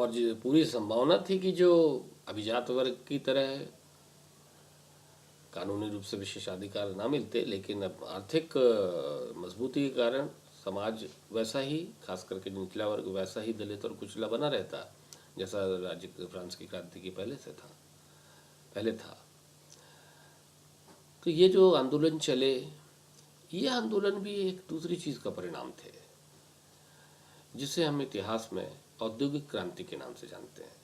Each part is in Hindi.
और जो पूरी संभावना थी कि जो अभिजात वर्ग की तरह कानूनी रूप से विशेषाधिकार ना मिलते, लेकिन अब आर्थिक मजबूती के कारण समाज वैसा ही, खास करके निचला वर्ग वैसा ही दलित और कुचला बना रहता जैसा राज्य फ्रांस की क्रांति के पहले था। तो ये जो आंदोलन चले, ये आंदोलन भी एक दूसरी चीज़ का परिणाम थे, जिसे हम इतिहास में औद्योगिक क्रांति के नाम से जानते हैं।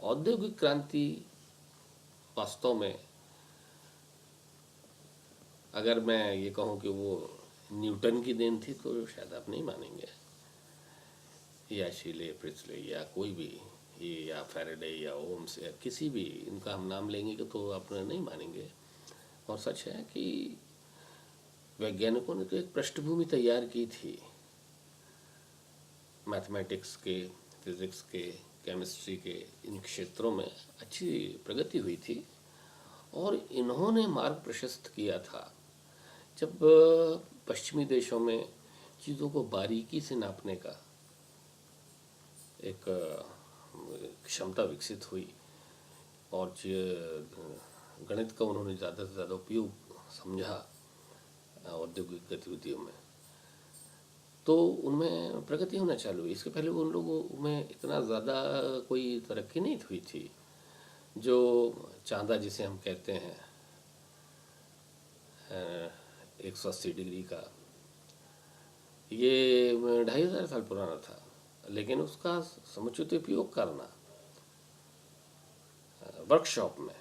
औद्योगिक क्रांति वास्तव में, अगर मैं ये कहूँ कि वो न्यूटन की देन थी तो शायद आप नहीं मानेंगे, या शीले प्रिस्ले या कोई भी, ये या फैराडे या ओम्स या किसी भी, इनका हम नाम लेंगे तो आप नहीं मानेंगे। और सच है कि वैज्ञानिकों ने तो एक पृष्ठभूमि तैयार की थी, मैथमेटिक्स के, फिजिक्स के, केमिस्ट्री के, इन क्षेत्रों में अच्छी प्रगति हुई थी और इन्होंने मार्ग प्रशस्त किया था। जब पश्चिमी देशों में चीज़ों को बारीकी से नापने का एक क्षमता विकसित हुई और गणित का उन्होंने ज़्यादा से ज़्यादा उपयोग समझा औद्योगिक गतिविधियों में, तो उनमें प्रगति होना चालू हुई। इसके पहले उन लोगों में इतना ज़्यादा कोई तरक्की नहीं हुई थी। जो चांदा जिसे हम कहते हैं 180 डिग्री का, ये 2500 साल पुराना था, लेकिन उसका समुचित उपयोग करना वर्कशॉप में,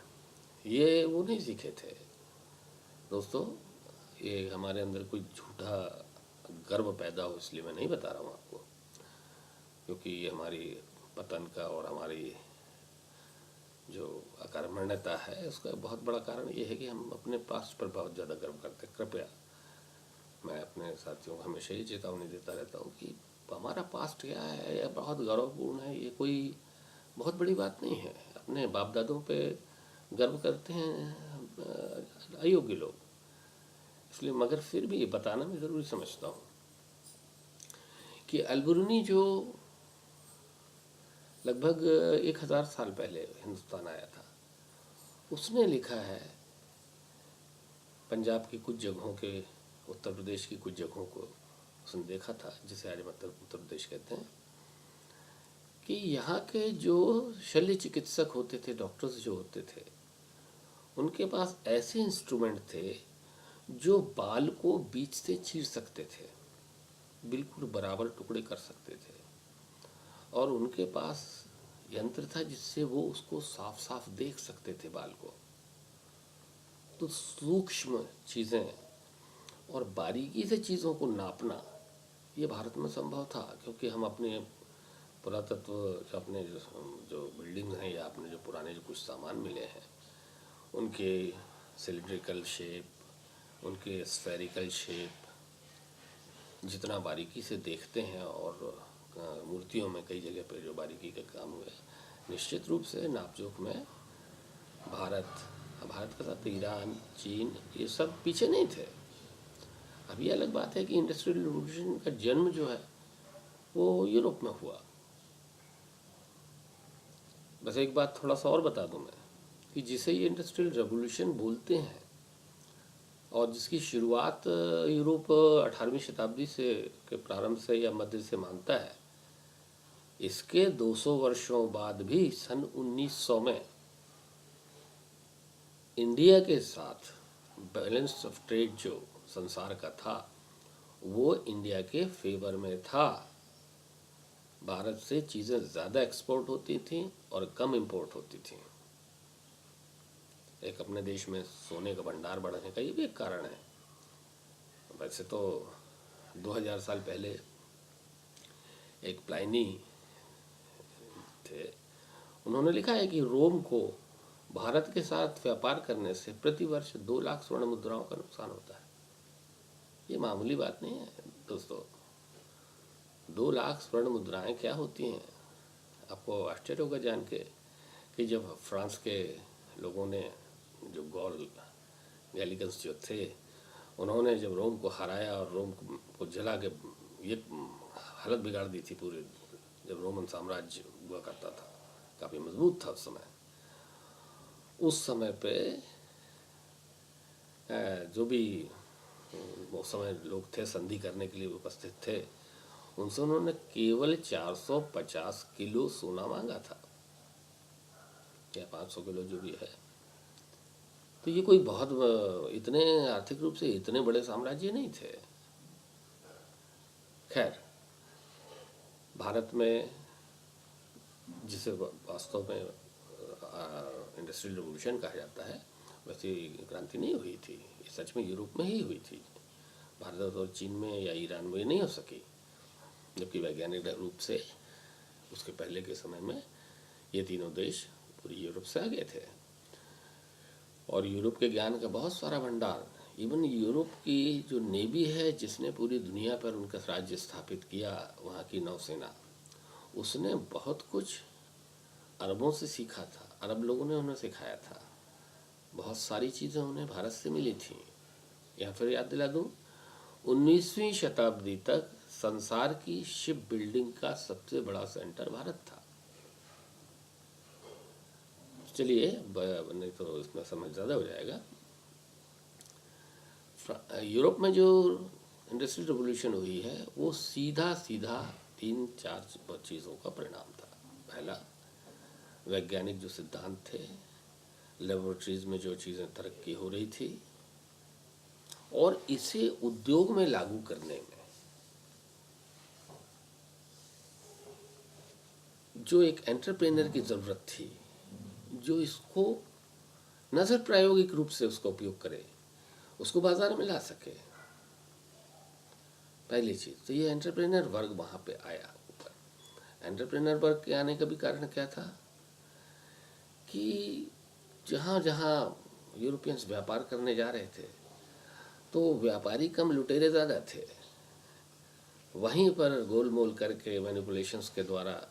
ये वो नहीं सीखे थे। दोस्तों, ये हमारे अंदर कोई झूठा गर्व पैदा हो इसलिए मैं नहीं बता रहा हूँ आपको, क्योंकि ये हमारी पतन का और हमारी जो अकर्मण्यता है उसका बहुत बड़ा कारण ये है कि हम अपने पास्ट पर बहुत ज़्यादा गर्व करते हैं। कृपया, मैं अपने साथियों को हमेशा ये चेतावनी देता रहता हूँ कि हमारा पास्ट क्या है, यह बहुत गौरवपूर्ण है, ये कोई बहुत बड़ी बात नहीं है। अपने बाप दादों पे गर्व करते हैं अयोग्य लोग, इसलिए, मगर फिर भी ये बताना मैं ज़रूरी समझता हूँ कि अलबरूनी जो लगभग 1000 साल पहले हिंदुस्तान आया था, उसने लिखा है पंजाब की कुछ जगहों के, उत्तर प्रदेश की कुछ जगहों को उसने देखा था, जिसे आज उत्तर प्रदेश कहते हैं, कि यहाँ के जो शल्य चिकित्सक होते थे, डॉक्टर्स जो होते थे, उनके पास ऐसे इंस्ट्रूमेंट थे जो बाल को बीच से चीर सकते थे, बिल्कुल बराबर टुकड़े कर सकते थे, और उनके पास यंत्र था जिससे वो उसको साफ साफ देख सकते थे बाल को। तो सूक्ष्म चीज़ें और बारीकी से चीज़ों को नापना ये भारत में संभव था, क्योंकि हम अपने पुरातत्व, अपने जो बिल्डिंग हैं या अपने जो पुराने जो कुछ सामान मिले हैं, उनके सिलिंड्रिकल शेप, उनके स्फेरिकल शेप जितना बारीकी से देखते हैं, और मूर्तियों में कई जगह पर जो बारीकी का काम हुआ है, निश्चित रूप से नापजोक में भारत के साथ ईरान, चीन, ये सब पीछे नहीं थे। अभी अलग बात है कि इंडस्ट्रियल रिवोल्यूशन का जन्म जो है वो यूरोप में हुआ। बस एक बात थोड़ा सा और बता दूं मैं, कि जिसे ये इंडस्ट्रियल रेवोल्यूशन बोलते हैं और जिसकी शुरुआत यूरोप 18वीं शताब्दी से के प्रारंभ से या मध्य से मानता है, इसके 200 वर्षों बाद भी सन 1900 में इंडिया के साथ बैलेंस ऑफ ट्रेड जो संसार का था, वो इंडिया के फेवर में था। भारत से चीज़ें ज़्यादा एक्सपोर्ट होती थीं और कम इंपोर्ट होती थीं। एक अपने देश में सोने का भंडार बढ़ने का ये भी एक कारण है। वैसे तो 2000 साल पहले एक प्लाइनी थे, उन्होंने लिखा है कि रोम को भारत के साथ व्यापार करने से प्रति वर्ष 2 लाख स्वर्ण मुद्राओं का नुकसान होता है। ये मामूली बात नहीं है दोस्तों। 2 लाख स्वर्ण मुद्राएं क्या होती हैं? आपको आश्चर्य होगा जान के कि जब फ्रांस के लोगों ने, जो गैलिकन्स जो थे, उन्होंने जब रोम को हराया और रोम को जला के ये हालत बिगाड़ दी थी पूरे जब रोमन साम्राज्य हुआ करता था, काफ़ी मजबूत था उस समय पे जो भी उस समय लोग थे संधि करने के लिए उपस्थित थे, उनसे उन्होंने केवल 450 किलो सोना मांगा था, या 500 किलो जो भी है। तो ये कोई बहुत इतने आर्थिक रूप से इतने बड़े साम्राज्य नहीं थे। खैर, भारत में जिसे वास्तव में इंडस्ट्रियल रिवॉल्यूशन कहा जाता है, वैसी क्रांति नहीं हुई थी। ये सच में यूरोप में ही हुई थी, भारत और चीन में या ईरान में नहीं हो सकी। जबकि वैज्ञानिक रूप से उसके पहले के समय में ये तीनों देश पूरी यूरोप से आगे थे, और यूरोप के ज्ञान का बहुत सारा भंडार, इवन यूरोप की जो नेवी है जिसने पूरी दुनिया पर उनका राज्य स्थापित किया, वहाँ की नौसेना, उसने बहुत कुछ अरबों से सीखा था, अरब लोगों ने उन्हें सिखाया था। बहुत सारी चीज़ें उन्हें भारत से मिली थी। या फिर याद दिला दूँ, 19वीं शताब्दी तक संसार की शिप बिल्डिंग का सबसे बड़ा सेंटर भारत था। चलिए, नहीं तो इसमें समय ज़्यादा हो जाएगा। यूरोप में जो इंडस्ट्रियल रिवॉल्यूशन हुई है वो सीधा सीधा 3-4 चीज़ों का परिणाम था। पहला, वैज्ञानिक जो सिद्धांत थे, लेबोरेटरीज में जो चीज़ें तरक्की हो रही थी, और इसे उद्योग में लागू करने में जो एक एंटरप्रेन्योर की ज़रूरत थी, जो इसको न सिर्फ प्रायोगिक रूप से उसका उपयोग करे, उसको बाजार में ला सके। पहली चीज़ तो ये एंटरप्रेन्योर वर्ग वहाँ पे आया ऊपर। एंटरप्रेन्योर वर्ग के आने का भी कारण क्या था कि जहाँ जहाँ यूरोपियंस व्यापार करने जा रहे थे, तो व्यापारी कम, लुटेरे ज़्यादा थे। वहीं पर गोलमोल करके मैनिपुलेशंस के द्वारा,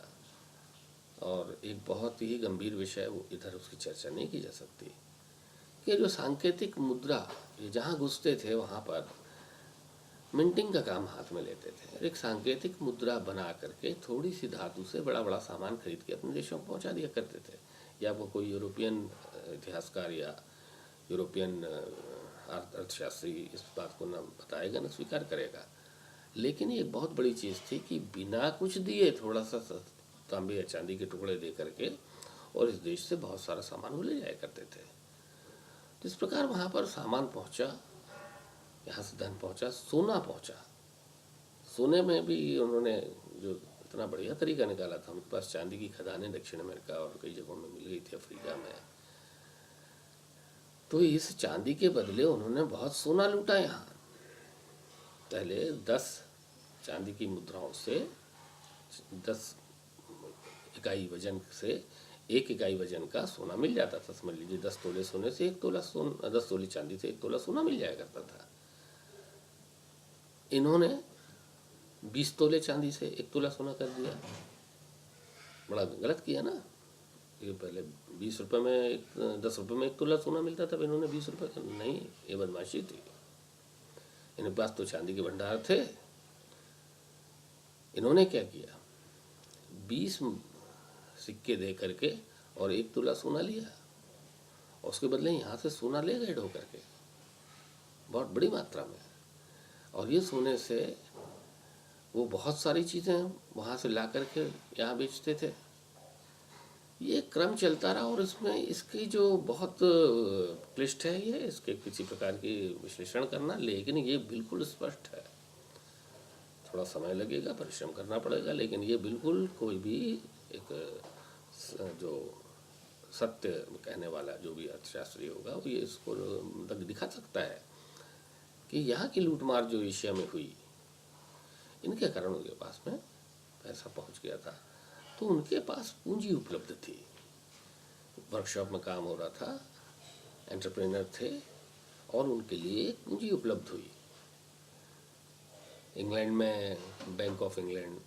और एक बहुत ही गंभीर विषय, वो इधर उसकी चर्चा नहीं की जा सकती, कि जो सांकेतिक मुद्रा, ये जहाँ घुसते थे वहाँ पर मिंटिंग का काम हाथ में लेते थे। एक सांकेतिक मुद्रा बना करके थोड़ी सी धातु से बड़ा बड़ा सामान खरीद के अपने देशों को पहुँचा दिया करते थे। या वो कोई यूरोपियन इतिहासकार या यूरोपियन अर्थशास्त्री इस बात को न बताएगा न स्वीकार करेगा, लेकिन ये एक बहुत बड़ी चीज़ थी कि बिना कुछ दिए थोड़ा सा तांबे या चांदी के टुकड़े दे करके और इस देश से बहुत सारा सामान वो ले जाया करते थे। तो इस प्रकार वहाँ पर सामान पहुँचा, यहाँ से धन पहुँचा, सोना पहुँचा। सोने में भी उन्होंने जो इतना बढ़िया तरीका निकाला था, उनके पास चांदी की खदानें दक्षिण अमेरिका और कई जगहों में मिल गई थी, अफ्रीका में। तो इस चांदी के बदले उन्होंने बहुत सोना लूटा यहाँ। पहले 10 चांदी की मुद्राओं से 10 इकाई वजन से 1 इकाई वजन का सोना मिल जाता था। समझ लीजिए 10 तोले सोने से 1 तोला 10 तोले चांदी से 1 तोला सोना मिल जाया करता था। इन्होंने 20 तोले चांदी से 1 तोला सोना कर दिया। बड़ा गलत किया ना। ये पहले 20 रुपये में 10 रुपये में 1 तोला सोना मिलता था, इन्होंने 20 रुपये, नहीं, ये बदमाशी थी। इनके पास तो चांदी के भंडार थे। इन्होंने क्या किया, 20 सिक्के दे करके और 1 तोला सोना लिया, और उसके बदले यहाँ से सोना ले गए ढो करके बहुत बड़ी मात्रा में। और ये सोने से वो बहुत सारी चीज़ें वहाँ से ला करके यहाँ बेचते थे। ये क्रम चलता रहा, और इसमें इसकी जो बहुत क्लिष्ट है ये, इसके किसी प्रकार की विश्लेषण करना, लेकिन ये बिल्कुल स्पष्ट है। थोड़ा समय लगेगा, परिश्रम करना पड़ेगा, लेकिन ये बिल्कुल कोई भी एक जो सत्य कहने वाला जो भी अर्थशास्त्री होगा वो ये इसको दिखा सकता है कि यहाँ की लूटमार जो एशिया में हुई, इनके कारण उनके पास में पैसा पहुँच गया था। तो उनके पास पूंजी उपलब्ध थी, वर्कशॉप में काम हो रहा था, एंटरप्रेन्योर थे, और उनके लिए पूंजी उपलब्ध हुई। इंग्लैंड में बैंक ऑफ इंग्लैंड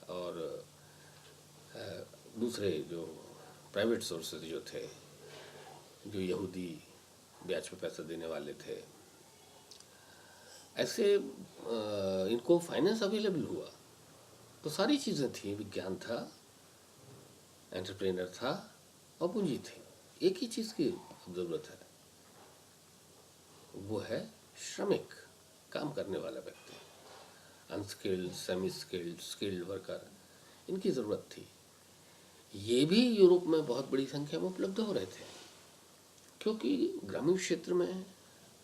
और दूसरे जो प्राइवेट सोर्सेज जो थे, जो यहूदी ब्याज पे पैसा देने वाले थे, ऐसे इनको फाइनेंस अवेलेबल हुआ। तो सारी चीज़ें थी, विज्ञान था, एंटरप्रेनर था और पूंजी थी। एक ही चीज़ की ज़रूरत है, वो है श्रमिक, काम करने वाला व्यक्ति, unskilled, semi skilled, skilled worker, इनकी ज़रूरत थी। ये भी यूरोप में बहुत बड़ी संख्या में उपलब्ध हो रहे थे, क्योंकि ग्रामीण क्षेत्र में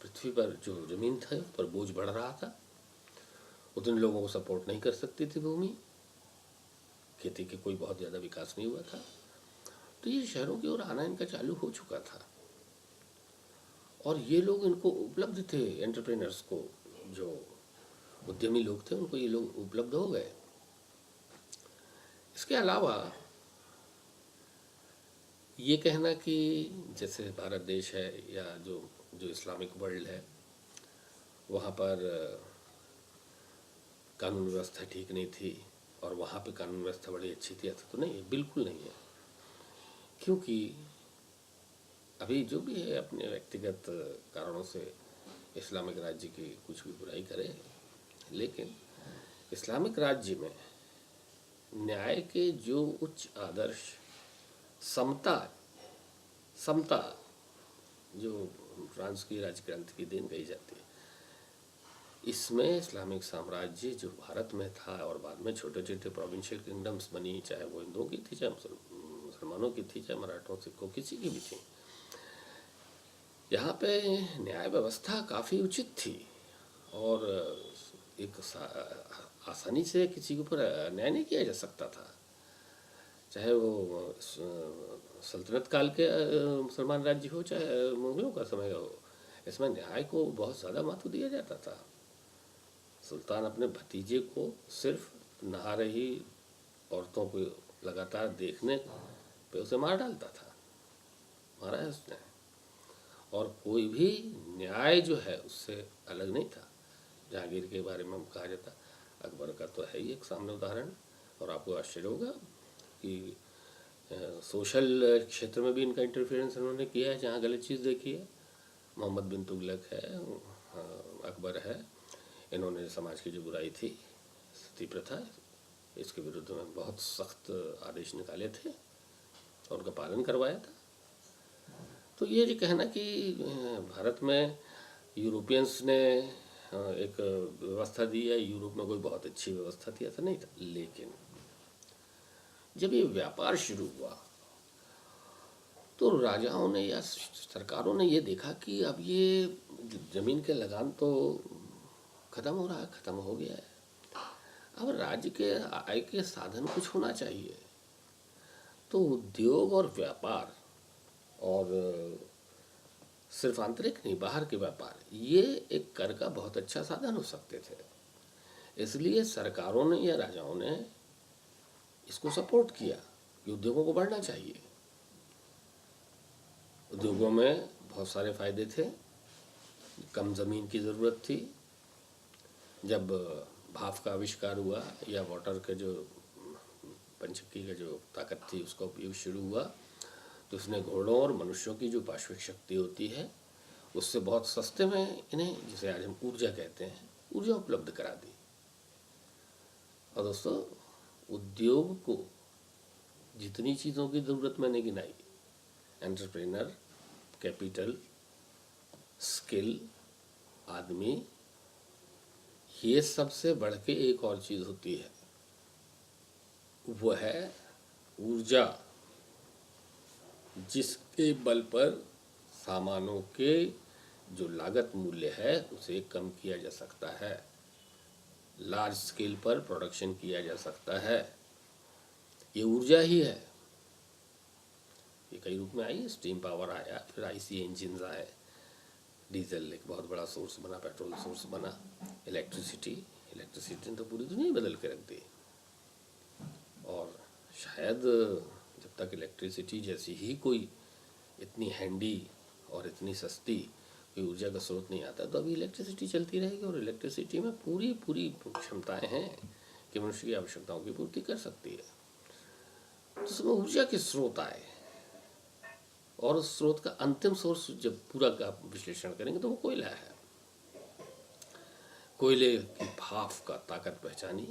पृथ्वी पर जो ज़मीन था उस पर बोझ बढ़ रहा था, उतने लोगों को सपोर्ट नहीं कर सकती थी भूमि, खेती के कोई बहुत ज़्यादा विकास नहीं हुआ था, तो ये शहरों की ओर आना इनका चालू हो चुका था। और ये लोग इनको उपलब्ध थे, एंटरप्रेनर्स को, जो उद्यमी लोग थे उनको ये लोग उपलब्ध हो गए। इसके अलावा ये कहना कि जैसे भारत देश है या जो जो इस्लामिक वर्ल्ड है, वहाँ पर कानून व्यवस्था ठीक नहीं थी और वहाँ पे कानून व्यवस्था बड़ी अच्छी थी, ऐसा तो नहीं है, बिल्कुल नहीं है। क्योंकि अभी जो भी है अपने व्यक्तिगत कारणों से इस्लामिक राज्य की कुछ भी बुराई करे, लेकिन इस्लामिक राज्य में न्याय के जो उच्च आदर्श, समता, समता, जो फ्रांस की राजक्रांति की देन कही जाती है, इसमें इस्लामिक साम्राज्य जो भारत में था और बाद में छोटे छोटे प्रोविंशियल किंगडम्स बनी, चाहे वो हिंदुओं की थी, चाहे मुसलमानों की थी, चाहे मराठों, सिखों, किसी की भी थी, यहाँ पे न्याय व्यवस्था काफ़ी उचित थी और एक आसानी से किसी के ऊपर अन्याय नहीं किया जा सकता था, चाहे वो सल्तनत काल के मुसलमान राज्य हो, चाहे मुगलों का समय हो। इसमें न्याय को बहुत ज़्यादा महत्व दिया जाता था। सुल्तान अपने भतीजे को सिर्फ नहा रही औरतों को लगातार देखने पे उसे मार डालता था, मारा है उसने। और कोई भी न्याय जो है उससे अलग नहीं था। जहांगीर के बारे में कहा जाता, अकबर का तो है ही एक सामने उदाहरण, और आपको आश्चर्य होगा कि सोशल क्षेत्र में भी इनका इंटरफेरेंस इन्होंने किया है, जहाँ गलत चीज़ देखी है। मोहम्मद बिन तुगलक है, अकबर है, इन्होंने समाज की जो बुराई थी, सती प्रथा, इसके विरुद्ध में बहुत सख्त आदेश निकाले थे और उनका पालन करवाया था। तो ये जो कहना कि भारत में यूरोपियंस ने एक व्यवस्था दी है, यूरोप में कोई बहुत अच्छी व्यवस्था थी, ऐसा नहीं था। लेकिन जब ये व्यापार शुरू हुआ तो राजाओं ने या सरकारों ने ये देखा कि अब ये ज़मीन के लगान तो ख़त्म हो रहा है, ख़त्म हो गया है, अब राज्य के आय के साधन कुछ होना चाहिए। तो उद्योग और व्यापार, और सिर्फ आंतरिक नहीं, बाहर के व्यापार, ये एक कर का बहुत अच्छा साधन हो सकते थे। इसलिए सरकारों ने या राजाओं ने इसको सपोर्ट किया कि उद्योगों को बढ़ना चाहिए। उद्योगों में बहुत सारे फायदे थे, कम ज़मीन की ज़रूरत थी। जब भाप का आविष्कार हुआ या वाटर के जो पंचक्की का जो ताकत थी उसका उपयोग शुरू हुआ, तो उसने घोड़ों और मनुष्यों की जो पार्श्विक शक्ति होती है उससे बहुत सस्ते में इन्हें, जिसे आज हम ऊर्जा कहते हैं, ऊर्जा उपलब्ध करा दी। और दोस्तों, उद्योग को जितनी चीज़ों की ज़रूरत मैंने गिनाई, एंटरप्रेनर, कैपिटल, स्किल, आदमी, ये सबसे बढ़ के एक और चीज़ होती है, वो है ऊर्जा, जिसके बल पर सामानों के जो लागत मूल्य है उसे कम किया जा सकता है, लार्ज स्केल पर प्रोडक्शन किया जा सकता है। ये ऊर्जा ही है। ये कई रूप में आई, स्टीम पावर आया, फिर आईसी इंजन आए, डीजल एक बहुत बड़ा सोर्स बना, पेट्रोल सोर्स बना, इलेक्ट्रिसिटी ने तो पूरी दुनिया बदल के रख दी। और शायद जब तक इलेक्ट्रिसिटी जैसी ही कोई इतनी हैंडी और इतनी सस्ती कोई ऊर्जा का स्रोत नहीं आता, तो अभी इलेक्ट्रिसिटी चलती रहेगी और इलेक्ट्रिसिटी में पूरी पूरी क्षमताएं हैं कि मनुष्य की आवश्यकताओं की पूर्ति कर सकती है। तो उसमें ऊर्जा के स्रोत आए, और उस स्रोत का अंतिम सोर्स जब पूरा का विश्लेषण करेंगे तो वो कोयला है। कोयले की भाप का ताकत पहचानी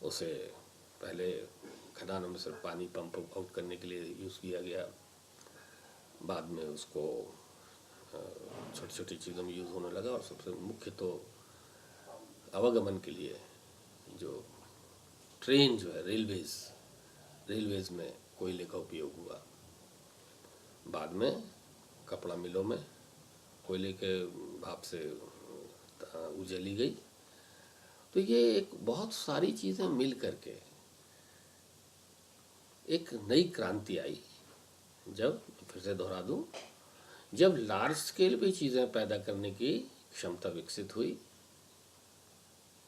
उसे पहले खदानों में सिर्फ पानी पंप आउट करने के लिए यूज़ किया गया, बाद में उसको छोटी छोटी चीज़ों में यूज़ होने लगा, और सबसे मुख्य तो आवागमन के लिए जो ट्रेन जो है, रेलवेज़ में कोयले का उपयोग हुआ। बाद में कपड़ा मिलों में कोयले के भाप से उजली गई। तो ये एक बहुत सारी चीज़ें मिल करके एक नई क्रांति आई। जब, फिर से दोहरा दूं, जब लार्ज स्केल पे चीज़ें पैदा करने की क्षमता विकसित हुई,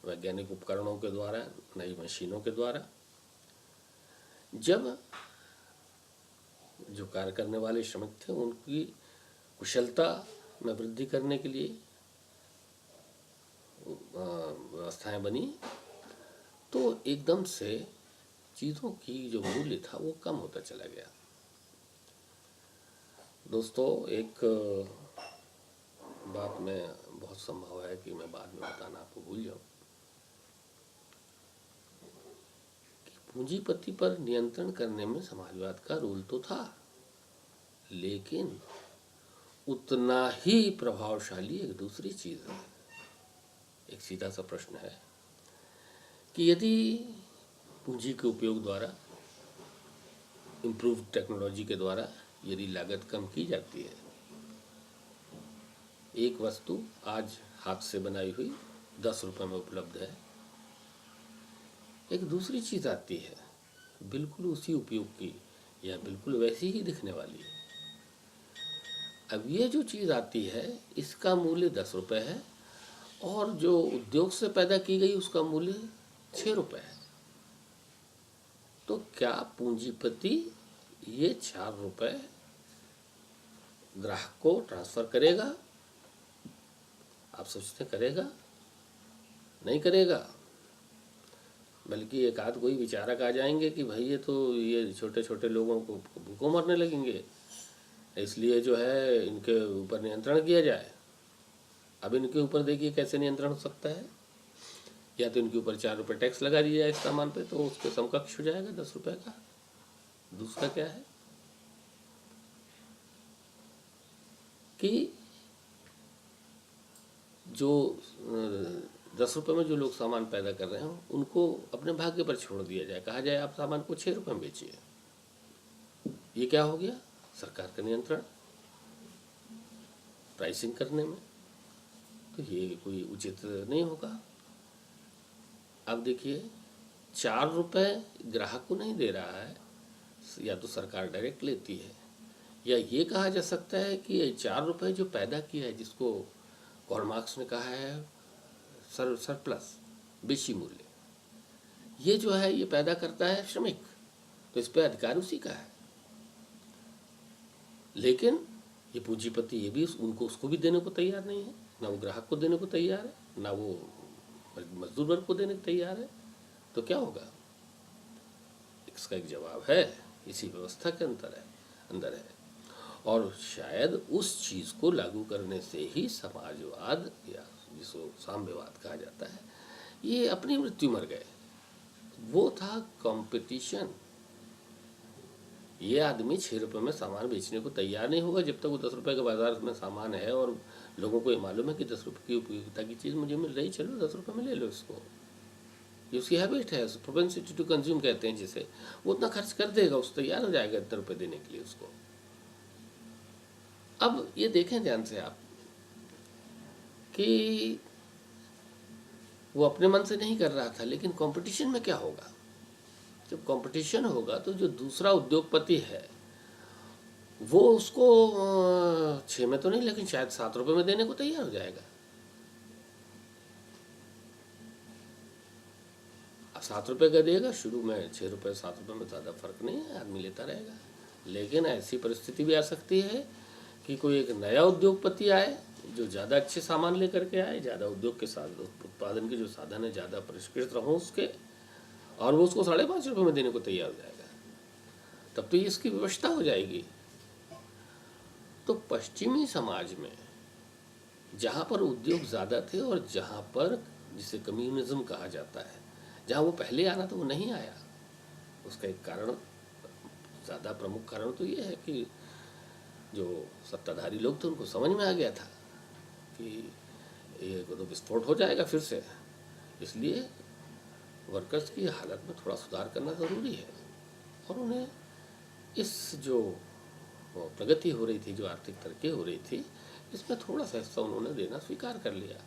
वैज्ञानिक उपकरणों के द्वारा, नई मशीनों के द्वारा, जब जो कार्य करने वाले श्रमिक थे उनकी कुशलता में वृद्धि करने के लिए व्यवस्थाएं बनी, तो एकदम से चीज़ों की जो मूल्य था वो कम होता चला गया। दोस्तों, एक बात में बहुत संभव है कि मैं बाद में बताना आपको भूल जाऊं कि पूंजीपति पर नियंत्रण करने में समाजवाद का रोल तो था, लेकिन उतना ही प्रभावशाली एक दूसरी चीज़ है। एक सीधा सा प्रश्न है कि यदि पूंजी के उपयोग द्वारा, इम्प्रूव टेक्नोलॉजी के द्वारा यदि लागत कम की जाती है, एक वस्तु आज हाथ से बनाई हुई 10 रुपये में उपलब्ध है, एक दूसरी चीज़ आती है बिल्कुल उसी उपयोग की या बिल्कुल वैसी ही दिखने वाली है। अब ये जो चीज़ आती है इसका मूल्य 10 रुपये है, और जो उद्योग से पैदा की गई उसका मूल्य 6 रुपये है। तो क्या पूंजीपति ये 4 रुपये ग्राहक को ट्रांसफ़र करेगा? आप सोचते करेगा? नहीं करेगा। बल्कि एक आध कोई विचारक आ जाएंगे कि भाई ये छोटे छोटे लोगों को भूखों मरने लगेंगे, इसलिए जो है इनके ऊपर नियंत्रण किया जाए। अब इनके ऊपर देखिए कैसे नियंत्रण हो सकता है। या तो इनके ऊपर 4 रुपये टैक्स लगा दिया जाए इस सामान पे, तो उसके समकक्ष हो जाएगा 10 रुपये का। दूसरा क्या है कि जो 10 रुपये में जो लोग सामान पैदा कर रहे हैं उनको अपने भाग्य पर छोड़ दिया जाए, कहा जाए आप सामान को 6 रुपये में बेचिए। ये क्या हो गया? सरकार का नियंत्रण प्राइसिंग करने में। तो ये कोई उचित नहीं होगा। अब देखिए, 4 रुपये ग्राहक को नहीं दे रहा है, या तो सरकार डायरेक्ट लेती है, या ये कहा जा सकता है कि ये 4 रुपये जो पैदा किया है, जिसको कार्ल मार्क्स ने कहा है सरप्लस, बेशी मूल्य, ये जो है ये पैदा करता है श्रमिक, तो इस पर अधिकार उसी का है। लेकिन ये पूंजीपति ये भी उसको भी देने को तैयार नहीं है, ना वो ग्राहक को देने को तैयार है, ना वो मजदूर वर्ग को देने को तैयार है। तो क्या होगा? इसका एक जवाब है, इसी व्यवस्था के अंदर है। और शायद उस चीज़ को लागू करने से ही समाजवाद, या जिसको साम्यवाद कहा जाता है, ये अपनी मृत्यु मर गए। वो था कंपटीशन। ये आदमी 6 रुपये में सामान बेचने को तैयार नहीं होगा जब तक वो 10 रुपये के बाजार में सामान है और लोगों को ये मालूम है कि 10 रुपये की उपयोगिता की चीज़ मुझे मिल रही, चलो 10 रुपये में ले लो इसको। ये उसकी हैबिट है, प्रोपेंसिटी टू कंज्यूम कहते हैं जिसे। वो उतना खर्च कर देगा, उस तैयार हो जाएगा इतने रुपये देने के लिए उसको। अब ये देखें ध्यान से आप कि वो अपने मन से नहीं कर रहा था, लेकिन कंपटीशन में क्या होगा? जब कंपटीशन होगा तो जो दूसरा उद्योगपति है वो उसको 6 में तो नहीं, लेकिन शायद 7 रुपये में देने को तैयार हो जाएगा। अब 7 रुपये का देगा, शुरू में 6 रुपये 7 रुपये में ज़्यादा फर्क नहीं है, आदमी लेता रहेगा। लेकिन ऐसी परिस्थिति भी आ सकती है कि कोई एक नया उद्योगपति आए जो ज़्यादा अच्छे सामान लेकर के आए, ज़्यादा उद्योग के साथ उत्पादन के जो साधन है ज़्यादा परिष्कृत हों उसके, और वो उसको 5.5 रुपये में देने को तैयार हो जाएगा। तब तो ये इसकी व्यवस्था हो जाएगी। तो पश्चिमी समाज में जहाँ पर उद्योग ज़्यादा थे और जहाँ पर जिसे कम्युनिज्म कहा जाता है, जहाँ वो पहले आना था वो नहीं आया। उसका एक कारण, ज़्यादा प्रमुख कारण तो ये है कि जो सत्ताधारी लोग थे उनको समझ में आ गया था कि ये तो विस्फोट हो जाएगा फिर से, इसलिए वर्कर्स की हालत में थोड़ा सुधार करना ज़रूरी है। और उन्हें इस जो प्रगति हो रही थी, जो आर्थिक तरक्की हो रही थी, इसमें थोड़ा सा हिस्सा उन्होंने देना स्वीकार कर लिया,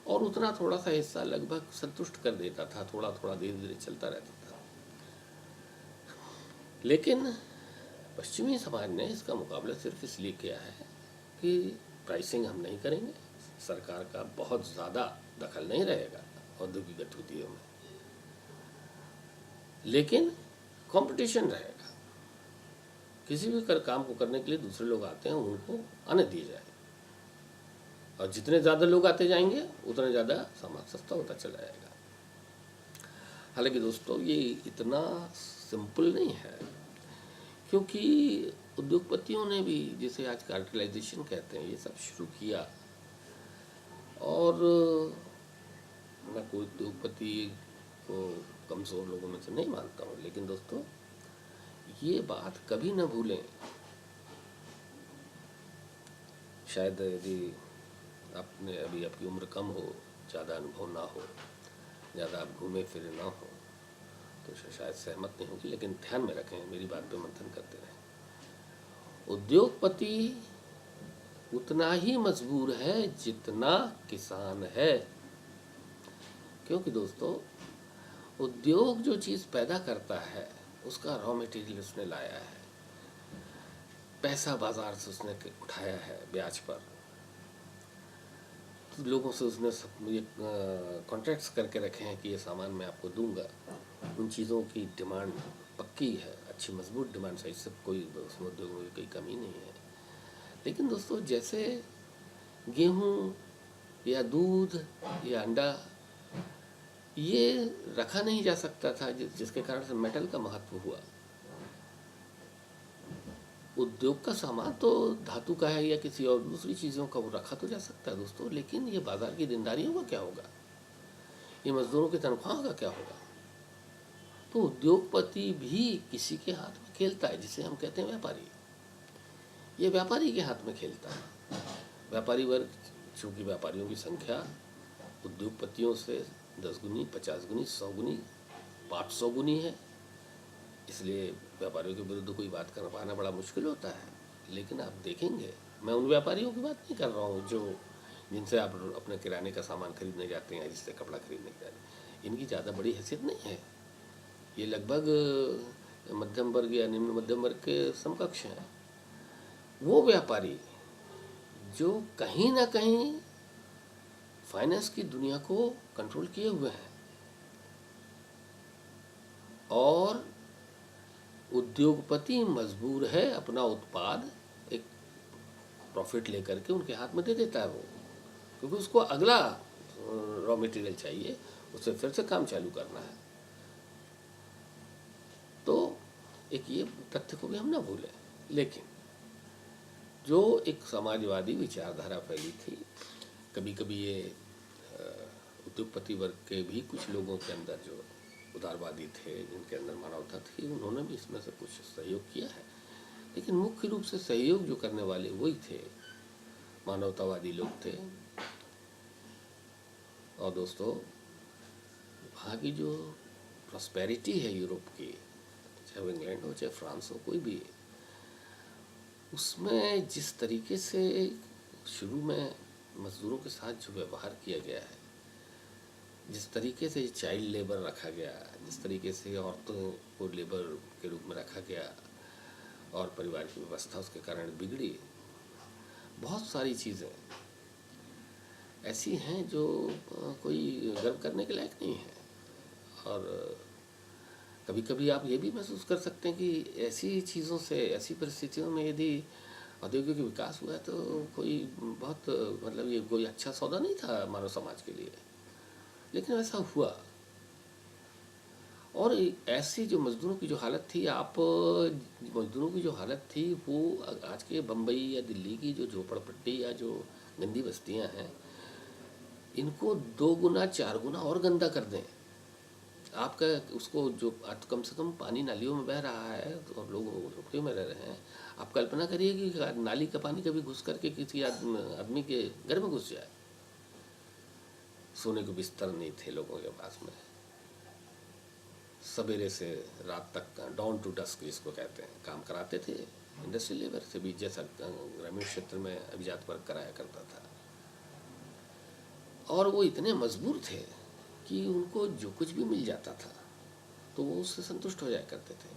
और उतना थोड़ा सा हिस्सा लगभग संतुष्ट कर देता था, थोड़ा थोड़ा धीरे धीरे चलता रहता था। लेकिन पश्चिमी समाज ने इसका मुकाबला सिर्फ इसलिए किया है कि प्राइसिंग हम नहीं करेंगे, सरकार का बहुत ज़्यादा दखल नहीं रहेगा औद्योगिक गतिविधियों में, लेकिन कंपटीशन रहेगा। किसी भी काम को करने के लिए दूसरे लोग आते हैं, उनको आने दिए जाए, और जितने ज़्यादा लोग आते जाएंगे उतना ज़्यादा सामान सस्ता होता चला जाएगा। हालांकि दोस्तों ये इतना सिंपल नहीं है, क्योंकि उद्योगपतियों ने भी, जिसे आज कार्टेलाइजेशन कहते हैं, ये सब शुरू किया। और मैं कोई उद्योगपति को कमज़ोर लोगों में से नहीं मानता हूँ, लेकिन दोस्तों ये बात कभी ना भूलें, शायद यदि आपने अभी आपकी उम्र कम हो, ज़्यादा अनुभव ना हो, ज़्यादा आप घूमे फिरे ना हो, तो शायद सहमत नहीं होगी, लेकिन ध्यान में रखें, मेरी बात पे मंथन करते रहें। उद्योगपति उतना ही मजबूर है जितना किसान है, क्योंकि दोस्तों उद्योग जो चीज़ पैदा करता है उसका रॉ मटेरियल उसने लाया है, पैसा बाजार से उसने उठाया है ब्याज पर, तो लोगों से उसने ये कॉन्ट्रैक्ट्स करके रखे हैं कि ये सामान मैं आपको दूंगा। उन चीज़ों की डिमांड पक्की है, अच्छी मजबूत डिमांड है, इससे कोई उसमें उद्योग में कोई कमी नहीं है। लेकिन दोस्तों जैसे गेहूँ या दूध या अंडा ये रखा नहीं जा सकता था, जिसके कारण से मेटल का महत्व हुआ। उद्योग का सामान तो धातु का है या किसी और दूसरी चीज़ों का, वो रखा तो जा सकता है दोस्तों, लेकिन ये बाजार की देनदारियों का क्या होगा, ये मजदूरों की तनख्वाह का क्या होगा। तो उद्योगपति भी किसी के हाथ में खेलता है, जिसे हम कहते हैं व्यापारी। ये व्यापारी के हाथ में खेलता है। व्यापारी वर्ग, चूँकि व्यापारियों की संख्या उद्योगपतियों से 10 गुनी, 50 गुनी, 100 गुनी, 500 गुनी है, इसलिए व्यापारियों के विरुद्ध कोई बात कर पाना बड़ा मुश्किल होता है। लेकिन आप देखेंगे, मैं उन व्यापारियों की बात नहीं कर रहा हूँ जो जिनसे आप अपने किराने का सामान खरीदने जाते हैं, जिससे कपड़ा खरीदने जाते हैं, इनकी ज़्यादा बड़ी हैसियत नहीं है, ये लगभग मध्यम वर्ग या निम्न मध्यम वर्ग के समकक्ष हैं। वो व्यापारी जो कहीं ना कहीं फाइनेंस की दुनिया को कंट्रोल किए हुए हैं, और उद्योगपति मजबूर है अपना उत्पाद एक प्रॉफिट लेकर के उनके हाथ में दे देता है वो, क्योंकि उसको अगला रॉ मटेरियल चाहिए, उसे फिर से काम चालू करना है। तो एक ये तथ्य को भी हम ना भूलें। लेकिन जो एक समाजवादी विचारधारा फैली थी, कभी कभी ये उद्योगपति वर्ग के भी कुछ लोगों के अंदर जो उदारवादी थे, जिनके अंदर मानवता थी, उन्होंने भी इसमें से कुछ सहयोग किया है। लेकिन मुख्य रूप से सहयोग जो करने वाले वही थे, मानवतावादी लोग थे। और दोस्तों वहाँ की जो प्रॉस्पेरिटी है यूरोप की, चाहे वो इंग्लैंड हो चाहे फ्रांस हो, कोई भी, उसमें जिस तरीके से शुरू में मजदूरों के साथ जो व्यवहार किया गया है, जिस तरीके से चाइल्ड लेबर रखा गया, जिस तरीके से औरतों को लेबर के रूप में रखा गया और परिवार की व्यवस्था उसके कारण बिगड़ी, बहुत सारी चीज़ें ऐसी हैं जो कोई गर्व करने के लायक नहीं है। और कभी कभी आप ये भी महसूस कर सकते हैं कि ऐसी चीज़ों से, ऐसी परिस्थितियों में यदि औद्योगिक विकास हुआ है तो कोई बहुत, मतलब ये कोई अच्छा सौदा नहीं था मानव समाज के लिए, लेकिन ऐसा हुआ। और ऐसी जो मज़दूरों की जो हालत थी, आप मज़दूरों की जो हालत थी वो आज के बम्बई या दिल्ली की जो झोपड़पट्टी या जो गंदी बस्तियां हैं, इनको 2 गुना 4 गुना और गंदा कर दें, आपका उसको जो आज कम से कम पानी नालियों में बह रहा है तो और लोग झोपड़ियों में रह रहे हैं, आप कल्पना करिए कि नाली का पानी कभी घुस करके किसी आदमी के घर में घुस जाए। सोने को बिस्तर नहीं थे लोगों के पास में, सवेरे से रात तक डाउन टू डस्क जिसको कहते हैं काम कराते थे, इंडस्ट्रियल लेबर से भी, जैसा ग्रामीण क्षेत्र में अभिजात वर्ग कराया करता था। और वो इतने मजबूर थे कि उनको जो कुछ भी मिल जाता था तो वो उससे संतुष्ट हो जाया करते थे।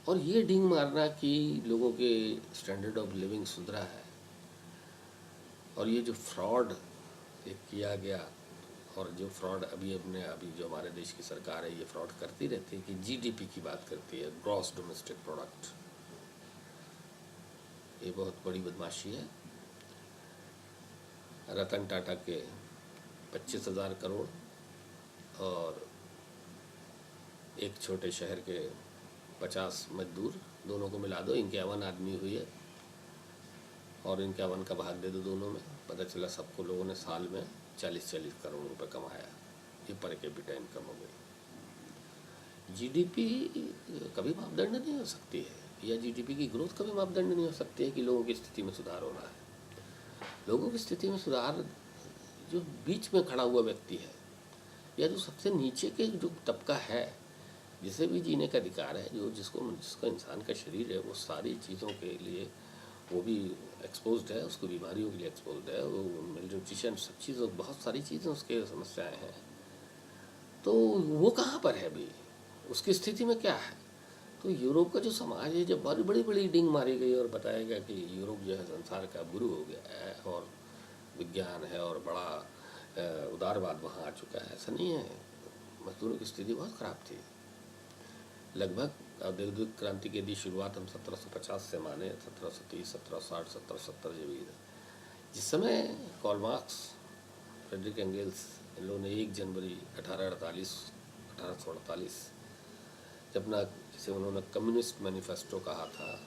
और ये डींग मारना कि लोगों के स्टैंडर्ड ऑफ लिविंग सुधरा है, और ये जो फ्रॉड एक किया गया, और जो फ्रॉड अभी जो हमारे देश की सरकार है ये फ्रॉड करती रहती है कि जीडीपी की बात करती है, ग्रॉस डोमेस्टिक प्रोडक्ट, ये बहुत बड़ी बदमाशी है। रतन टाटा के 25,000 करोड़ और एक छोटे शहर के 50 मजदूर, दोनों को मिला दो, इनके 51 आदमी हुई है, और इनके 51 का भाग दे दो दोनों में, पता चला सबको लोगों ने साल में 40-40 करोड़ रुपए कमाया। ये पर कैपिटा इनकम हो गई। जीडीपी कभी मापदंड नहीं हो सकती है, या जीडीपी की ग्रोथ कभी मापदंड नहीं हो सकती है कि लोगों की स्थिति में सुधार हो रहा है। लोगों की स्थिति में सुधार जो बीच में खड़ा हुआ व्यक्ति है, या जो सबसे नीचे के जो तबका है, जिसे भी जीने का अधिकार है, जिसका इंसान का शरीर है, वो सारी चीज़ों के लिए वो भी एक्सपोज्ड है, उसको बीमारियों के लिए एक्सपोज्ड है, वो मेलन्यूट्रिशन, सब चीज़ों, बहुत सारी चीज़ें उसके समस्याएं हैं। तो वो कहाँ पर है अभी, उसकी स्थिति में क्या है? तो यूरोप का जो समाज है, जब बड़ी बड़ी बड़ी डींग मारी गई और बताया गया कि यूरोप जो है संसार का गुरु हो गया है और विज्ञान है और बड़ा उदारवाद वहाँ आ चुका है, ऐसा नहीं है। मजदूरों की स्थिति बहुत ख़राब थी। लगभग औद्योगिक क्रांति की यदि शुरुआत हम 1750 से माने, 1730, 1760, 1770 जो भी है, जिस समय कार्ल मार्क्स, फ्रेडरिक एंगल्स, इन लोगों ने 1 जनवरी 1848 जब अपना, जिसे उन्होंने कम्युनिस्ट मैनिफेस्टो कहा था,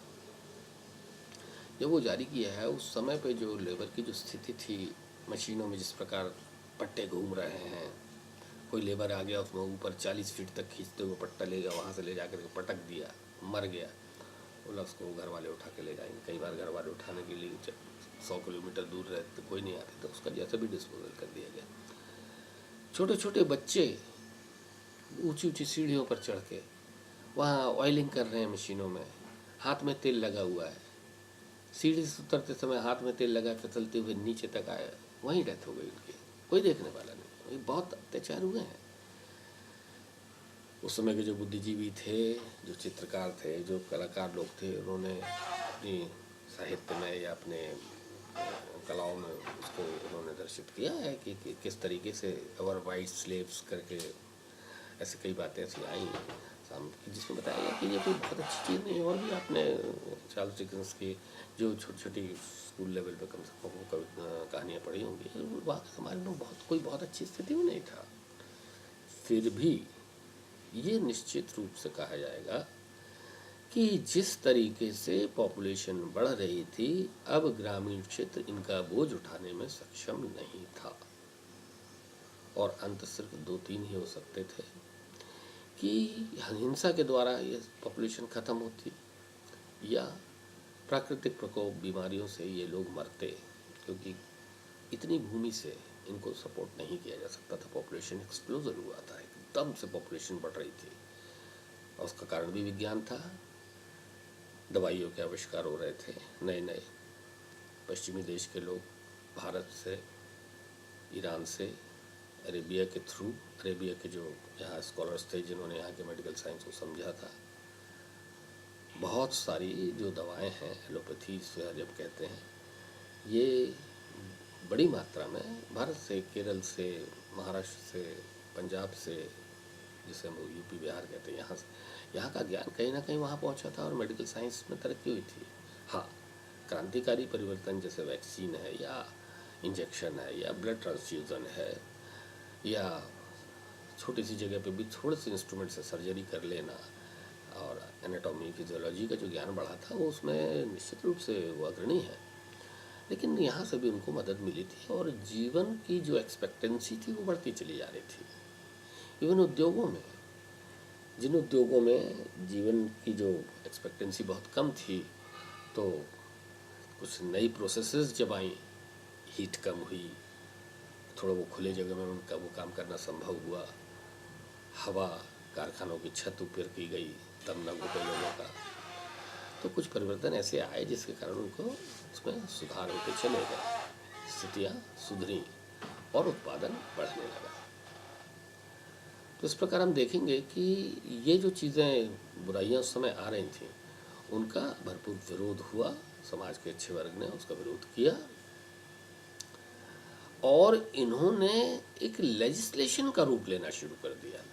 जब वो जारी किया है, उस समय पे जो लेबर की जो स्थिति थी, मशीनों में जिस प्रकार पट्टे घूम रहे हैं, कोई लेबर आ गया उसमें ऊपर 40 फीट तक खींचते हुए पट्टा ले गया, वहाँ से ले जाकर के पटक दिया, मर गया, बोला उसको घर वाले उठा के ले जाएंगे। कई बार घर वाले उठाने के लिए 100 किलोमीटर दूर रहते, कोई नहीं आते, तो उसका जैसे भी डिस्पोजल कर दिया गया। छोटे छोटे बच्चे ऊंची ऊंची सीढ़ियों पर चढ़ के वहाँ ऑयलिंग कर रहे हैं मशीनों में, हाथ में तेल लगा हुआ है, सीढ़ी से उतरते समय हाथ में तेल लगा के चलते हुए नीचे तक आए, वहीं डेथ हो गई उनकी, कोई देखने वाला नहीं। बहुत अत्याचार हुए हैं। उस समय के जो बुद्धिजीवी थे, जो चित्रकार थे, जो कलाकार लोग थे, उन्होंने अपनी साहित्य में या अपने कलाओं में उसको उन्होंने दर्शित किया है कि किस तरीके से अवर वाइट स्लेव्स करके ऐसे कई बातें ऐसी आई जिसमें बताया गया कि ये कोई बहुत अच्छी चीज़ नहीं है। और भी आपने चार्ल्स डिकेंस की जो छोटी छोटी स्कूल लेवल पे कम से कम कहानियाँ पढ़ी होंगी, वहाँ के समाज में कोई बहुत अच्छी स्थिति में नहीं था। फिर भी ये निश्चित रूप से कहा जाएगा कि जिस तरीके से पॉपुलेशन बढ़ रही थी, अब ग्रामीण क्षेत्र इनका बोझ उठाने में सक्षम नहीं था, और अंत सिर्फ 2-3 ही हो सकते थे कि हिंसा के द्वारा ये पॉपुलेशन ख़त्म होती, या प्राकृतिक प्रकोप, बीमारियों से ये लोग मरते, क्योंकि इतनी भूमि से इनको सपोर्ट नहीं किया जा सकता था। पॉपुलेशन एक्सप्लोजन हुआ था, एकदम से पॉपुलेशन बढ़ रही थी, और उसका कारण भी विज्ञान था। दवाइयों के आविष्कार हो रहे थे, नए नए पश्चिमी देश के लोग भारत से, ईरान से, अरेबिया के थ्रू, अरेबिया के जो यहाँ स्कॉलर्स थे जिन्होंने यहाँ के मेडिकल साइंस को समझा था, बहुत सारी जो दवाएं हैं एलोपैथी जब कहते हैं, ये बड़ी मात्रा में भारत से, केरल से, महाराष्ट्र से, पंजाब से, जिसे हम यूपी बिहार कहते हैं, यहाँ का ज्ञान कहीं ना कहीं वहाँ पहुँचा था और मेडिकल साइंस में तरक्की हुई थी। हाँ, क्रांतिकारी परिवर्तन जैसे वैक्सीन है, या इंजेक्शन है, या ब्लड ट्रांसफ्यूज़न है, या छोटी सी जगह पे भी थोड़े से इंस्ट्रूमेंट से सर्जरी कर लेना, और एनाटॉमी, फिजियोलॉजी का जो ज्ञान बढ़ा था वो उसमें निश्चित रूप से वो अग्रणी है। लेकिन यहाँ से भी उनको मदद मिली थी, और जीवन की जो एक्सपेक्टेंसी थी वो बढ़ती चली जा रही थी। इवन उद्योगों में, जिन उद्योगों में जीवन की जो एक्सपेक्टेंसी बहुत कम थी, तो कुछ नई प्रोसेसेस जब आई, हीट कम हुई, थोड़ा वो खुले जगह में उनका वो काम करना संभव हुआ, हवा, कारखानों की छत ऊपर की गई, तब न घुटे लोगों का, तो कुछ परिवर्तन ऐसे आए जिसके कारण उनको उसमें सुधार होते चले गए, स्थितियाँ सुधरी और उत्पादन बढ़ने लगा। तो इस प्रकार हम देखेंगे कि ये जो चीज़ें, बुराइयाँ उस समय आ रही थीं, उनका भरपूर विरोध हुआ, समाज के अच्छे वर्ग ने उसका विरोध किया और इन्होंने एक लेजिस्लेशन का रूप लेना शुरू कर दिया।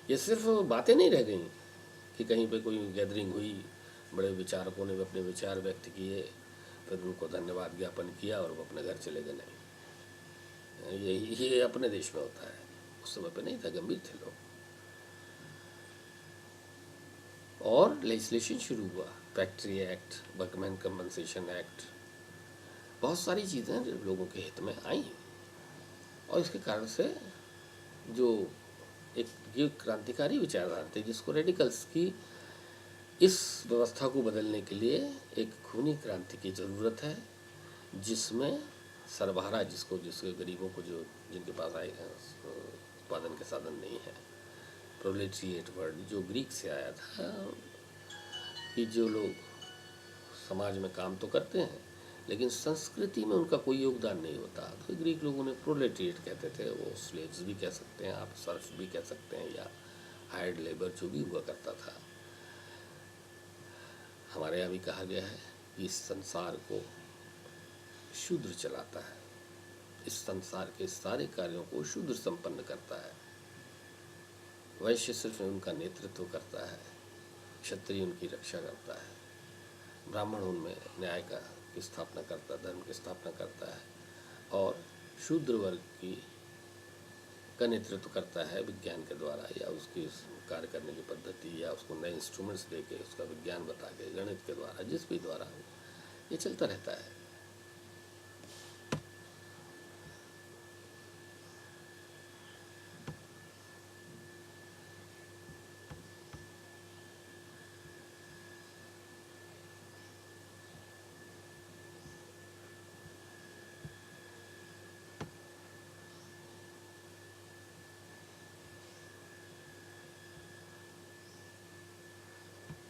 ये सिर्फ बातें नहीं रह गई कि कहीं पे कोई गैदरिंग हुई, बड़े विचारकों ने अपने विचार व्यक्त किए, फिर उनको धन्यवाद ज्ञापन किया और वो अपने घर चले गए। नहीं, ये अपने देश में होता है, उस समय पे नहीं था, गंभीर थे लोग। और लेजिस्लेशन शुरू हुआ, factory act, workman compensation act, बहुत सारी चीज़ें लोगों के हित में आई और इसके कारण से जो एक ये क्रांतिकारी विचारधारा थी, जिसको रेडिकल्स की, इस व्यवस्था को बदलने के लिए एक खूनी क्रांति की ज़रूरत है, जिसमें सरबराह, जिसके गरीबों को, जो जिनके पास आए उत्पादन के साधन नहीं है, प्रोलेटरिएट वर्ड जो ग्रीक से आया था, कि जो लोग समाज में काम तो करते हैं लेकिन संस्कृति में उनका कोई योगदान नहीं होता, तो ग्रीक लोगों ने प्रोलेटरिएट कहते थे, वो स्लेव्स भी कह सकते हैं आप, सर्फ भी कह सकते हैं, या हायर्ड लेबर जो भी हुआ करता था। हमारे यहाँ भी कहा गया है कि इस संसार को शूद्र चलाता है, इस संसार के सारे कार्यों को शूद्र संपन्न करता है, वैश्य सिर्फ उनका नेतृत्व करता है, क्षत्रिय उनकी रक्षा करता है, ब्राह्मण उनमें न्याय की स्थापना करता, धर्म की स्थापना करता है, और शूद्र वर्ग का नेतृत्व करता है विज्ञान के द्वारा, या उसकी कार्य करने की पद्धति, या उसको नए इंस्ट्रूमेंट्स दे के, उसका विज्ञान बता के, गणित के द्वारा, जिस भी द्वारा ये चलता रहता है।